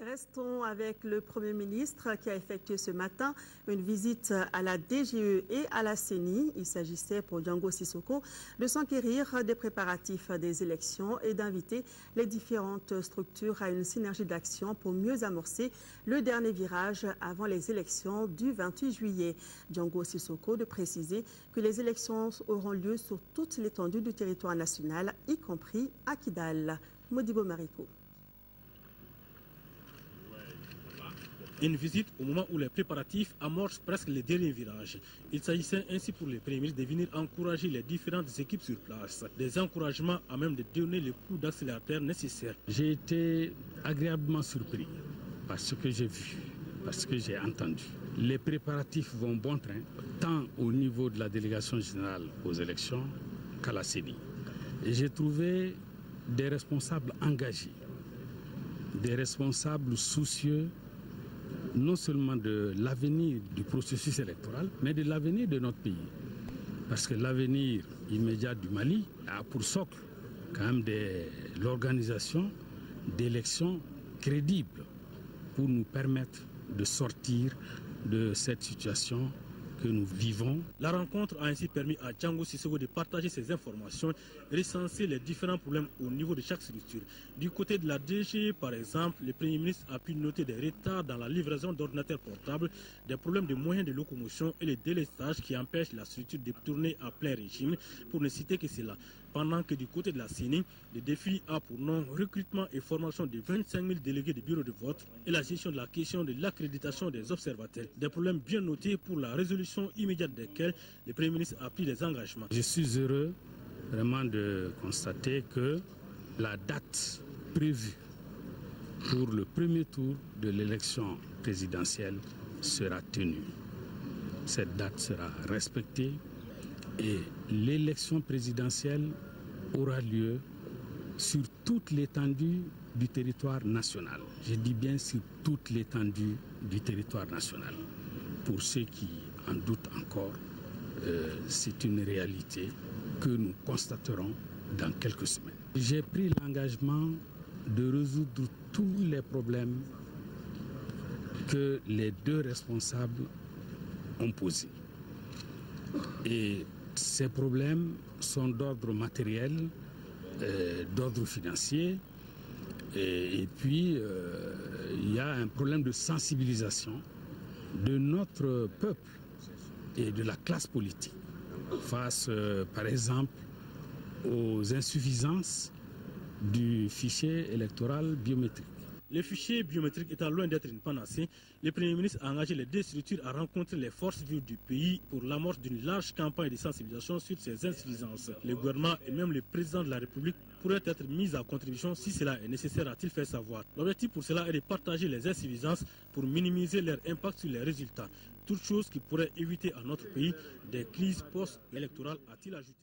Restons avec le Premier ministre qui a effectué ce matin une visite à la DGE et à la CENI. Il s'agissait pour Django Sissoko de s'enquérir des préparatifs des élections et d'inviter les différentes structures à une synergie d'action pour mieux amorcer le dernier virage avant les élections du 28 juillet. Django Sissoko de préciser que les élections auront lieu sur toute l'étendue du territoire national, y compris à Kidal. Modibo Mariko. Une visite au moment où les préparatifs amorcent presque les derniers virages. Il s'agissait ainsi pour les premiers ministres de venir encourager les différentes équipes sur place. Des encouragements à même de donner le coup d'accélérateur nécessaire. J'ai été agréablement surpris par ce que j'ai vu, par ce que j'ai entendu. Les préparatifs vont bon train, tant au niveau de la délégation générale aux élections qu'à la CENI. Et j'ai trouvé des responsables engagés, des responsables soucieux non seulement de l'avenir du processus électoral, mais de l'avenir de notre pays. Parce que l'avenir immédiat du Mali a pour socle quand même l'organisation d'élections crédibles pour nous permettre de sortir de cette situation que nous vivons. La rencontre a ainsi permis à Django Sissoko de partager ses informations et recenser les différents problèmes au niveau de chaque structure. Du côté de la DG, par exemple, le Premier ministre a pu noter des retards dans la livraison d'ordinateurs portables, des problèmes de moyens de locomotion et les délestages qui empêchent la structure de tourner à plein régime, pour ne citer que cela. Pendant que du côté de la CENI, le défi a pour nom recrutement et formation de 25 000 délégués de bureaux de vote et la gestion de la question de l'accréditation des observateurs. Des problèmes bien notés pour la résolution immédiate desquels le Premier ministre a pris des engagements. Je suis heureux vraiment de constater que la date prévue pour le premier tour de l'élection présidentielle sera tenue. Cette date sera respectée et l'élection présidentielle aura lieu sur toute l'étendue du territoire national. Je dis bien sur toute l'étendue du territoire national. Pour ceux qui en doutent encore, c'est une réalité que nous constaterons dans quelques semaines. J'ai pris l'engagement de résoudre tous les problèmes que les deux responsables ont posés. Et ces problèmes sont d'ordre matériel, d'ordre financier, et puis il y a un problème de sensibilisation de notre peuple et de la classe politique face, par exemple, aux insuffisances du fichier électoral biométrique. Le fichier biométrique étant loin d'être une panacée, le Premier ministre a engagé les deux structures à rencontrer les forces vives du pays pour l'amorce d'une large campagne de sensibilisation sur ces insuffisances. Le gouvernement et même le président de la République pourraient être mis à contribution si cela est nécessaire, a-t-il fait savoir. L'objectif pour cela est de partager les insuffisances pour minimiser leur impact sur les résultats. Toute chose qui pourrait éviter à notre pays des crises post-électorales, a-t-il ajouté.